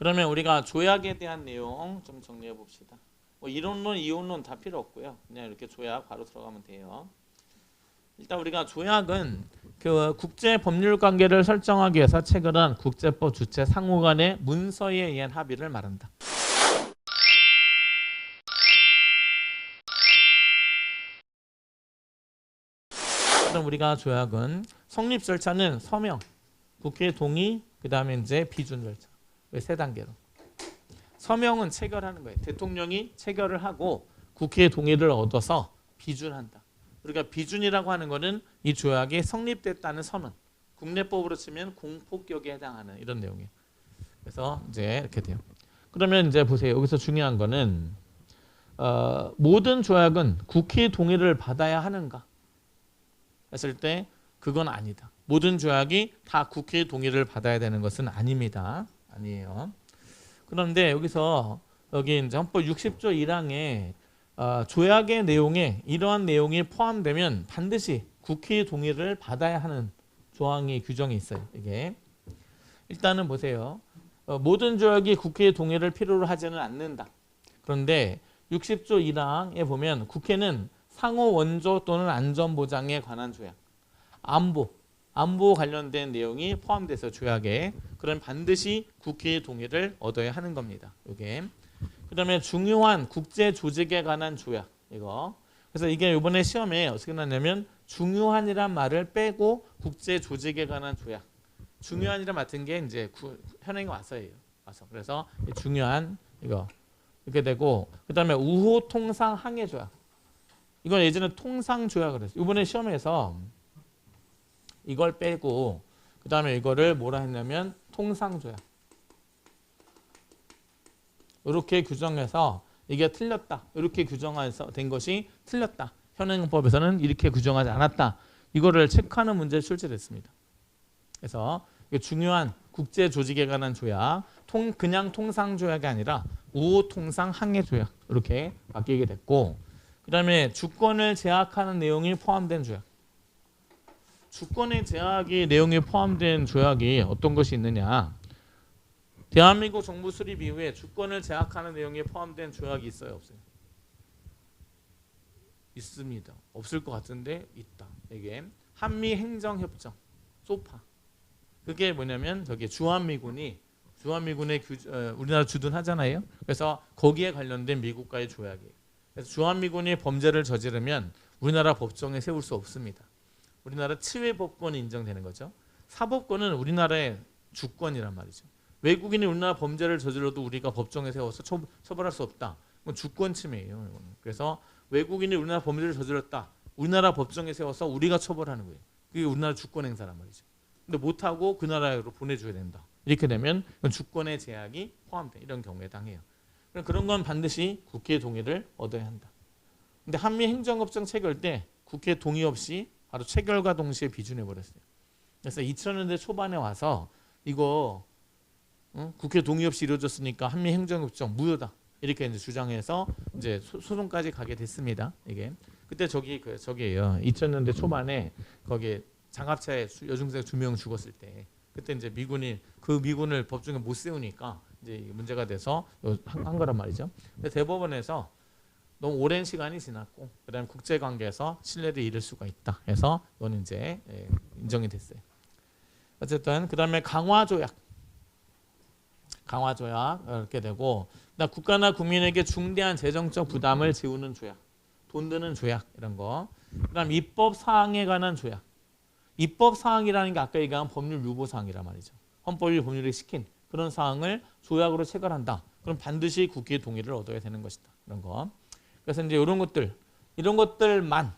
그러면 우리가 조약에 대한 내용 좀 정리해 봅시다. 뭐 이론론, 이론론 다 필요 없고요. 그냥 이렇게 조약 바로 들어가면 돼요. 일단 우리가 조약은 그 국제 법률 관계를 설정하기 위해서 체결한 국제법 주체 상호 간의 문서에 의한 합의를 말한다. 그럼 우리가 조약은 성립 절차는 서명, 국회 동의, 그다음에 이제 비준 절차. 세 단계로. 서명은 체결하는 거예요. 대통령이 체결을 하고 국회의 동의를 얻어서 비준한다. 우리가 비준이라고 하는 거는 이 조약이 성립됐다는 선언. 국내법으로 치면 공포격에 해당하는 이런 내용이에요. 그래서 이제 이렇게 돼요. 그러면 이제 보세요. 여기서 중요한 거는 모든 조약은 국회의 동의를 받아야 하는가? 했을 때 그건 아니다. 모든 조약이 다 국회의 동의를 받아야 되는 것은 아닙니다. 아니에요. 그런데 여기서 여기 이제 헌법 60조 1항에 조약의 내용에 이러한 내용이 포함되면 반드시 국회의 동의를 받아야 하는 조항이 규정이 있어요. 이게 일단은 보세요. 모든 조약이 국회의 동의를 필요로 하지는 않는다. 그런데 60조 1항에 보면 국회는 상호 원조 또는 안전보장에 관한 조약, 안보 관련된 내용이 포함돼서 조약에 그럼 반드시 국회의 동의를 얻어야 하는 겁니다. 이게 그다음에 중요한 국제 조직에 관한 조약 이거. 그래서 이게 이번에 시험에 어떻게 나냐면 중요한이란 말을 빼고 국제 조직에 관한 조약. 중요한이란 맡은 게 이제 현행에 와서예요. 와서 그래서 중요한 이거 이렇게 되고 그다음에 우호 통상 항해 조약. 이건 예전에 통상 조약을 했어요. 이번에 시험에서 이걸 빼고 그다음에 이거를 뭐라 했냐면 통상 조약. 이렇게 규정해서 이게 틀렸다. 이렇게 규정해서 된 것이 틀렸다. 현행법에서는 이렇게 규정하지 않았다. 이거를 체크하는 문제를 출제했습니다. 그래서 중요한 국제 조직에 관한 조약, 그냥 통상 조약이 아니라 우호 통상 항해 조약 이렇게 바뀌게 됐고, 그다음에 주권을 제약하는 내용이 포함된 조약. 주권의 제약이 내용이 포함된 조약이 어떤 것이 있느냐? 대한민국 정부 수립 이후에 주권을 제약하는 내용이 포함된 조약이 있어요, 없어요? 있습니다. 없을 것 같은데 있다. 이게 한미 행정협정, 소파. 그게 뭐냐면 저기 주한미군의 우리나라 주둔하잖아요. 그래서 거기에 관련된 미국과의 조약이에요. 그래서 주한미군이 범죄를 저지르면 우리나라 법정에 세울 수 없습니다. 우리나라 치외법권이 인정되는 거죠. 사법권은 우리나라의 주권이란 말이죠. 외국인이 우리나라 범죄를 저질러도 우리가 법정에 세워서 처벌할 수 없다. 이건 주권 침해예요. 그래서 외국인이 우리나라 범죄를 저질렀다. 우리나라 법정에 세워서 우리가 처벌하는 거예요. 그게 우리나라 주권 행사란 말이죠. 근데 못하고 그 나라로 보내줘야 된다. 이렇게 되면 주권의 제약이 포함돼. 이런 경우에 해당해요. 그런 건 반드시 국회의 동의를 얻어야 한다. 근데 한미 행정협정 체결 때 국회 동의 없이 바로 체결과 동시에 비준해버렸어요. 그래서 2000년대 초반에 와서 이거 국회 동의 없이 이루어졌으니까 한미 행정협정 무효다. 이렇게 이제 주장해서 이제 소송까지 가게 됐습니다. 이게 그때 저기예요. 2000년대 초반에 거기에 장갑차에 여중생 2명 죽었을 때 그때 이제 미군을 법정에 못 세우니까 이제 문제가 돼서 한 거란 말이죠. 근데 대법원에서 너무 오랜 시간이 지났고 그다음에 국제관계에서 신뢰를 잃을 수가 있다. 해서 이건 이제 인정이 됐어요. 어쨌든 그다음에 강화조약 이렇게 되고 국가나 국민에게 중대한 재정적 부담을 지우는 조약, 돈 드는 조약 이런 거. 그다음 입법 사항에 관한 조약. 입법 사항이라는 게 아까 얘기한 법률 유보 사항이란 말이죠. 헌법이 법률에 시킨 그런 사항을 조약으로 체결한다. 그럼 반드시 국회의 동의를 얻어야 되는 것이다. 이런 거. 그래서 이제 이런 것들만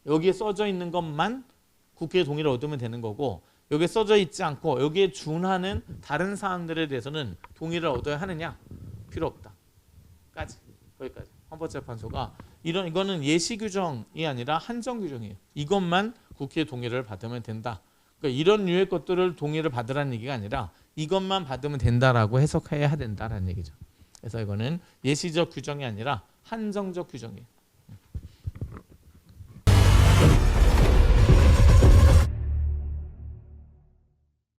여기에 써져 있는 것만 국회의 동의를 얻으면 되는 거고 여기에 써져 있지 않고 여기에 준하는 다른 사항들에 대해서는 동의를 얻어야 하느냐? 필요 없다. 거기까지. 헌법재판소가 이거는 예시 규정이 아니라 한정 규정이에요. 이것만 국회의 동의를 받으면 된다. 그러니까 이런 류의 것들을 동의를 받으라는 얘기가 아니라 이것만 받으면 된다라고 해석해야 된다라는 얘기죠. 그래서 이거는 예시적 규정이 아니라 한정적 규정이에요.